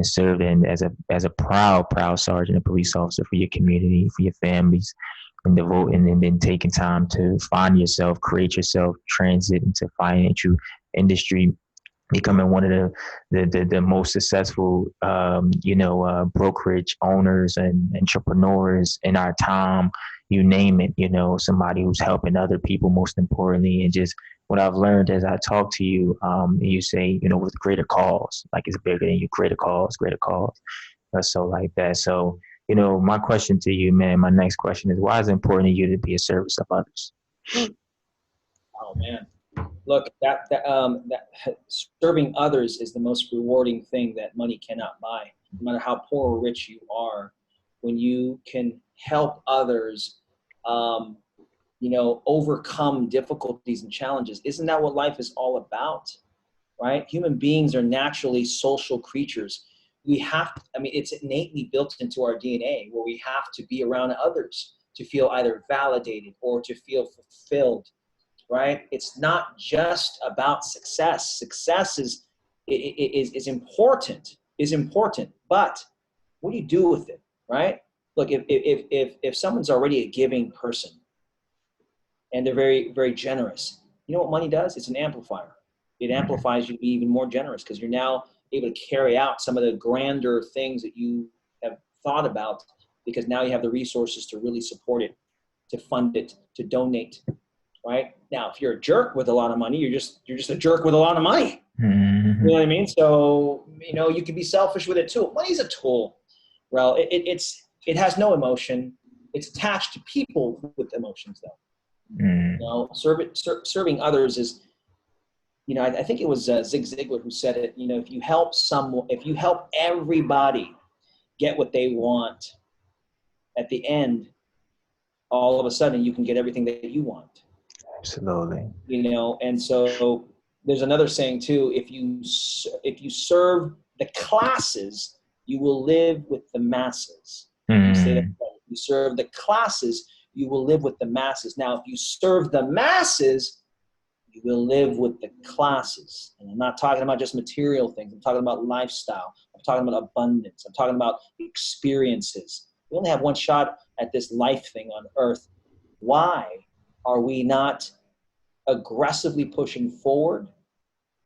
and served in as a proud sergeant, a police officer for your community, for your families, and devoting and then taking time to find yourself, create yourself, transit into financial industry, becoming one of the most successful brokerage owners and entrepreneurs in our time, you name it, somebody who's helping other people most importantly. And just what I've learned as I talk to you, you say, with greater cause, like it's bigger than you, greater cause, so like that. So my question to you, man, my next question is, why is it important to you to be a service of others? Oh man, look, that serving others is the most rewarding thing that money cannot buy. No matter how poor or rich you are, when you can help others, overcome difficulties and challenges, isn't that what life is all about? Right? Human beings are naturally social creatures. It's innately built into our DNA where we have to be around others to feel either validated or to feel fulfilled. Right? It's not just about success. Success is important, but what do you do with it? Right? Look, if someone's already a giving person and they're very, very generous, you know what money does? It's an amplifier. It amplifies you to be even more generous because you're now able to carry out some of the grander things that you have thought about because now you have the resources to really support it, to fund it, to donate. Right? Now, if you're a jerk with a lot of money, you're just a jerk with a lot of money. Mm-hmm. You know what I mean? So, you can be selfish with it too. Money's a tool. Well, it has no emotion. It's attached to people with emotions though. Mm-hmm. Serving others is, I think it was Zig Ziglar who said it, if you help everybody get what they want, at the end, all of a sudden you can get everything that you want. Absolutely. And so there's another saying too, if you serve the classes, you will live with the masses. You say that, if you serve the classes, you will live with the masses. Now, if you serve the masses, you will live with the classes. And I'm not talking about just material things. I'm talking about lifestyle. I'm talking about abundance. I'm talking about experiences. We only have one shot at this life thing on earth. Why are we not aggressively pushing forward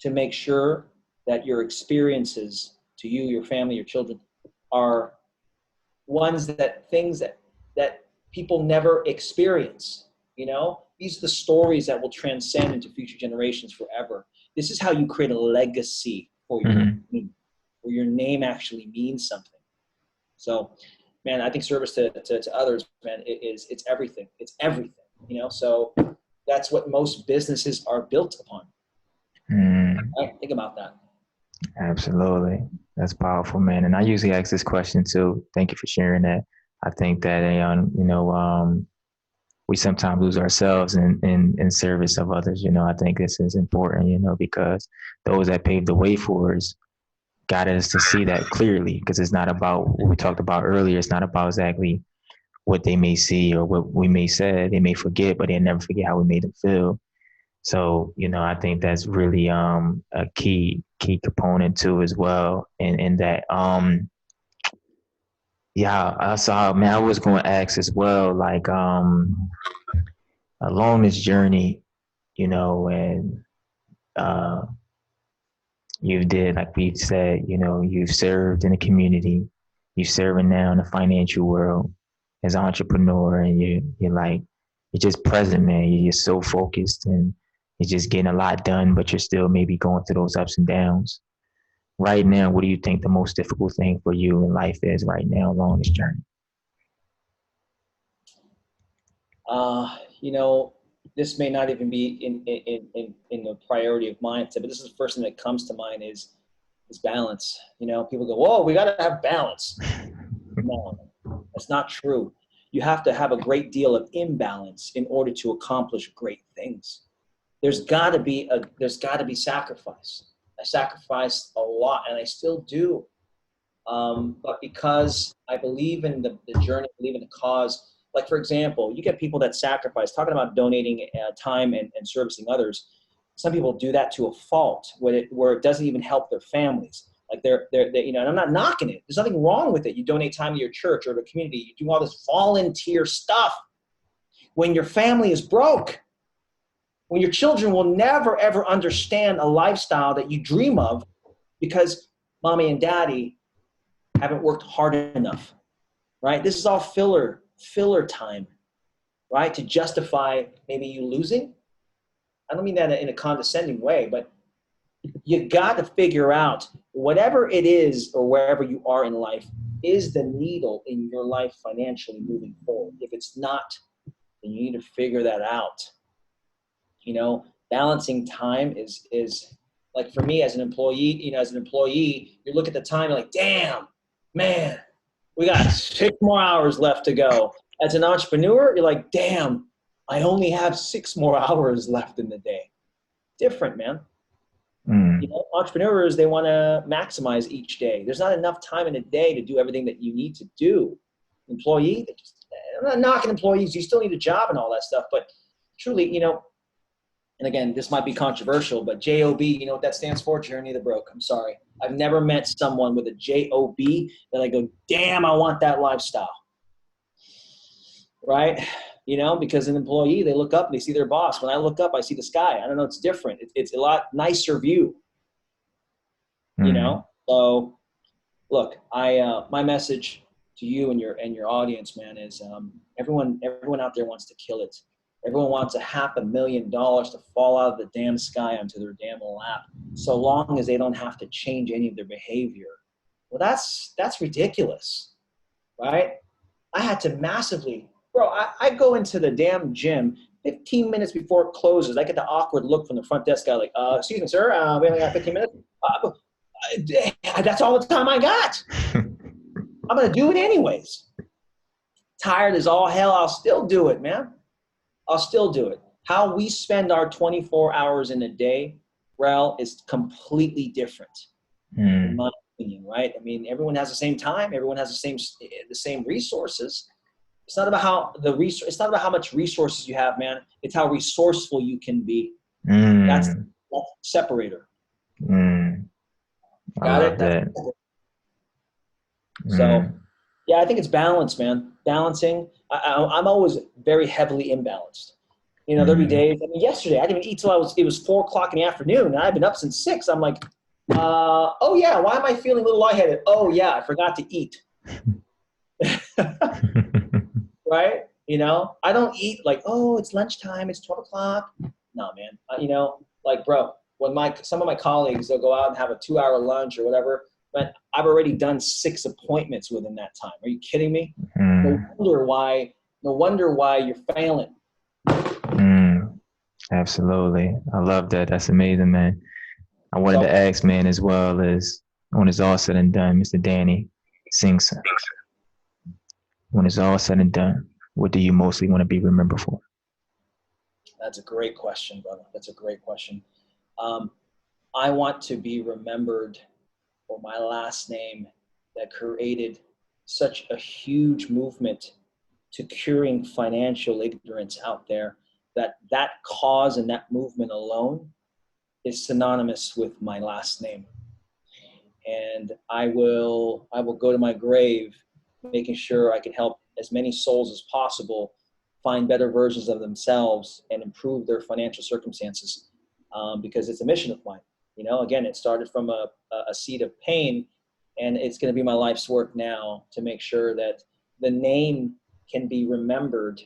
to make sure that your experiences to you, your family, your children are things that people never experience? These are the stories that will transcend into future generations forever. This is how you create a legacy for your name, where your name actually means something. So, man, I think service to others, man, it's everything. It's everything. So that's what most businesses are built upon. Right? Think about that. Absolutely. That's powerful, man. And I usually ask this question too. Thank you for sharing that. I think that, we sometimes lose ourselves in service of others. I think this is important, because those that paved the way for us got us to see that clearly, because it's not about what we talked about earlier. It's not about exactly what they may see or what we may say. They may forget, but they never forget how we made them feel. So, I think that's really a key component too as well. And that I saw, man, I was going to ask as well, like along this journey, and you did, like we said, you've served in the community, you're serving now in the financial world as an entrepreneur, and you're just present, man. You're so focused and you're just getting a lot done, but you're still maybe going through those ups and downs. Right now, what do you think the most difficult thing for you in life is right now along this journey? This may not even be in the priority of mindset, but this is the first thing that comes to mind is balance. People go, whoa, we got to have balance. No, that's not true. You have to have a great deal of imbalance in order to accomplish great things. There's got to be sacrifice. I sacrificed a lot, and I still do. But because I believe in the journey, I believe in the cause. Like, for example, you get people that sacrifice, talking about donating time and servicing others. Some people do that to a fault where it doesn't even help their families. Like they're and I'm not knocking it. There's nothing wrong with it. You donate time to your church or the community. You do all this volunteer stuff. When your family is broke, when your children will never, ever understand a lifestyle that you dream of because mommy and daddy haven't worked hard enough, right? This is all filler time, right? To justify maybe you losing. I don't mean that in a condescending way, but you got to figure out whatever it is or wherever you are in life is the needle in your life financially moving forward. If it's not, then you need to figure that out. Balancing time is like for me as an employee, you look at the time, you're like, damn, man, we got 6 more hours left to go. As an entrepreneur, you're like, damn, I only have 6 more hours left in the day. Different, man. Entrepreneurs, they want to maximize each day. There's not enough time in a day to do everything that you need to do. Employee, I'm not knocking employees. You still need a job and all that stuff. But truly, and again, this might be controversial, but JOB, you know what that stands for? Journey of the Broke. I'm sorry. I've never met someone with a JOB that I go, damn, I want that lifestyle. Right? Because an employee, they look up and they see their boss. When I look up, I see the sky. I don't know. It's different. It's a lot nicer view. So look, my message to you and your audience, man, is everyone out there wants to kill it. Everyone wants $500,000 to fall out of the damn sky onto their damn lap, so long as they don't have to change any of their behavior. Well, that's ridiculous, right? I had to massively, bro. I go into the damn gym 15 minutes before it closes. I get the awkward look from the front desk guy, like, "Excuse me, sir, we only got 15 minutes." That's all the time I got. I'm gonna do it anyways. Tired as all hell, I'll still do it, man. I'll still do it. How we spend our 24 hours in a day, Rel, is completely different, in my opinion, right? I mean, everyone has the same time. Everyone has the same resources. It's not about it's not about how much resources you have, man. It's how resourceful you can be. That's the separator. I love that. So, yeah, I think it's balance, man. Balancing. I'm always very heavily imbalanced. There'll be days. I mean, yesterday I didn't even eat till it was 4:00 in the afternoon, and I've been up since 6. I'm like, oh yeah, why am I feeling a little lightheaded? Oh yeah, I forgot to eat. Right? I don't eat like, oh, it's lunchtime, it's 12 o'clock. No, man. Like, bro, when some of my colleagues, they'll go out and have a 2-hour lunch or whatever, but I've already done 6 appointments within that time. Are you kidding me? No wonder why you're failing. Absolutely. I love that. That's amazing, man. I wanted to ask, man, as well as when it's all said and done, Mr. Danny Singson. When it's all said and done, what do you mostly want to be remembered for? That's a great question, brother. That's a great question. I want to be remembered for my last name that created such a huge movement to curing financial ignorance out there, that cause and that movement alone is synonymous with my last name. And I will go to my grave making sure I can help as many souls as possible find better versions of themselves and improve their financial circumstances, because it's a mission of mine. Again, it started from a seed of pain, and it's going to be my life's work now to make sure that the name can be remembered,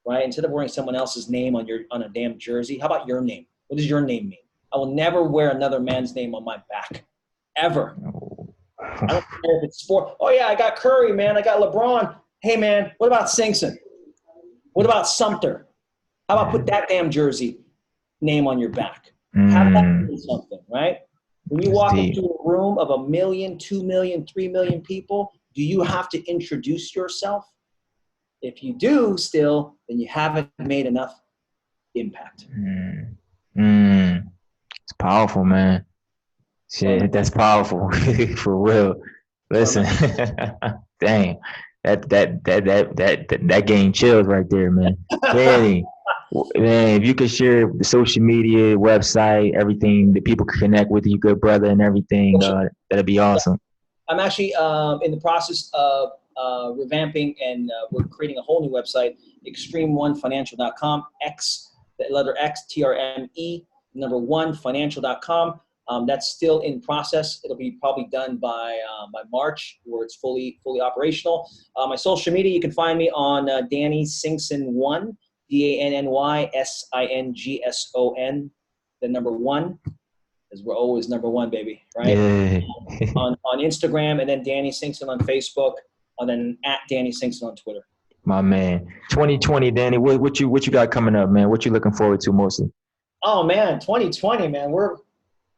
right? Instead of wearing someone else's name on a damn jersey, how about your name? What does your name mean? I will never wear another man's name on my back, ever. I don't care if it's sport. Oh yeah, I got Curry, man. I got LeBron. Hey man, what about Singson? What about Sumter? How about put that damn jersey name on your back? Have that mean something, right? When you walk into a room of 1 million, 2 million, 3 million people, do you have to introduce yourself? If you do still, then you haven't made enough impact. It's powerful, man. Shit, that's powerful. For real. Listen, dang, that gave chills right there, man. Danny, Man, if you could share the social media, website, everything that people can connect with you, good brother, and everything, that'd be awesome. I'm actually in the process of revamping, and we're creating a whole new website, extreme1financial.com, the letter X, TRME, number one, financial.com. That's still in process. It'll be probably done by March, where it's fully operational. My social media, you can find me on Danny Singson1, DANNYSINGSON, the number one, because we're always number one, baby, right? Yeah. on Instagram, and then Danny Singson on Facebook, and then at Danny Singson on Twitter. My man, 2020, Danny, what you got coming up, man? What you looking forward to mostly? Oh man, 2020, man, we're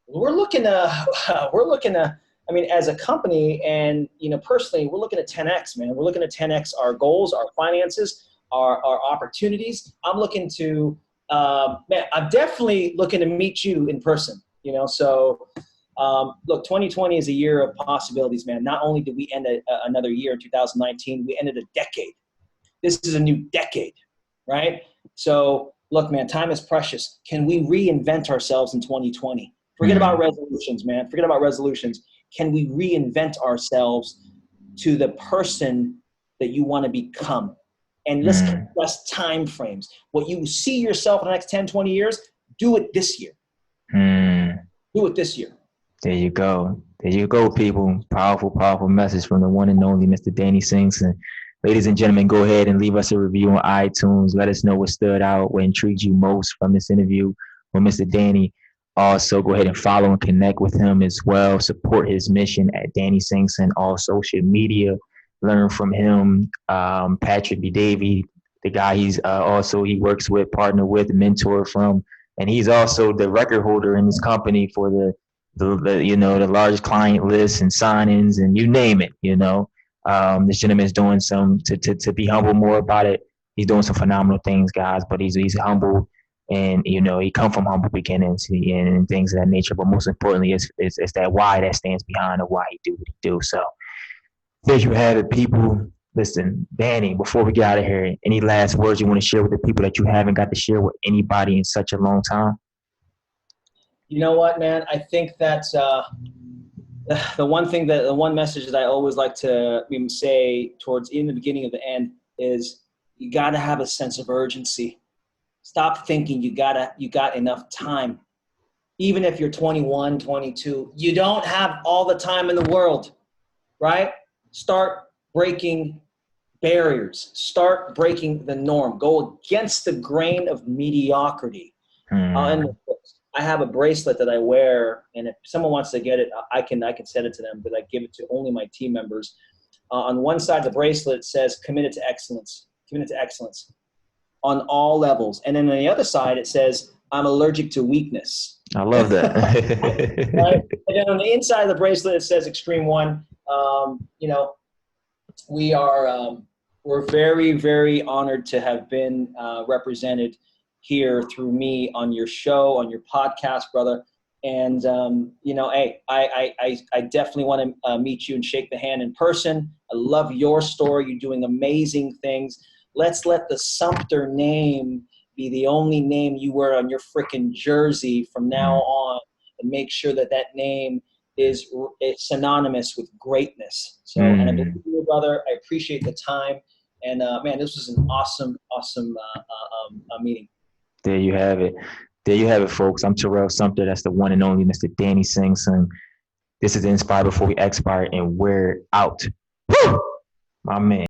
looking to. I mean, as a company, and personally, we're looking at 10x, man. We're looking at 10x our goals, our finances, our opportunities. I'm looking to, man, I'm definitely looking to meet you in person. So look, 2020 is a year of possibilities, man. Not only did we end another year in 2019, we ended a decade. This is a new decade, right? So look, man, time is precious. Can we reinvent ourselves in 2020? Forget about resolutions, man. Forget about resolutions. Can we reinvent ourselves to the person that you want to become? And let's compress time frames. What you see yourself in the next 10, 20 years, do it this year. Do it this year. There you go. There you go, people. Powerful, powerful message from the one and only Mr. Danny Singson. Ladies and gentlemen, go ahead and leave us a review on iTunes. Let us know what stood out, what intrigued you most from this interview with Mr. Danny. Also, go ahead and follow and connect with him as well. Support his mission at Danny Singson, all social media. Learn from him. Patrick B. Davey, the guy he works with, partner with, mentor from. And he's also the record holder in this company for the largest client lists and signings and you name it. This gentleman is doing some to be humble more about it. He's doing some phenomenal things, guys. But he's humble, and he come from humble beginnings and things of that nature. But most importantly, it's that why that stands behind of why he do what he do. So there you have it, people. Listen, Danny, before we get out of here, any last words you want to share with the people that you haven't got to share with anybody in such a long time? You know what, man? I think that's the one message that I always like to even say towards in the beginning of the end is you got to have a sense of urgency. Stop thinking you got enough time. Even if you're 21, 22, you don't have all the time in the world, right? Start breaking barriers. Start breaking the norm. Go against the grain of mediocrity. And I have a bracelet that I wear, and if someone wants to get it, I can send it to them, but I give it to only my team members. On one side of the bracelet, it says committed to excellence on all levels. And then on the other side, it says I'm allergic to weakness. I love that. Right? And then on the inside of the bracelet, it says Extreme One. We're very, very honored to have been represented here through me on your show, on your podcast, brother. And, hey, I definitely want to meet you and shake the hand in person. I love your story. You're doing amazing things. Let's let the Sumter name be the only name you wear on your freaking jersey from now on, and make sure that name is synonymous with greatness. So, and I believe you, brother. I appreciate the time. And, man, this was an awesome meeting. There you have it. There you have it, folks. I'm Terrell Sumter. That's the one and only Mr. Danny Singson. This is Inspire Before We Expire, and we're out. Woo! My man.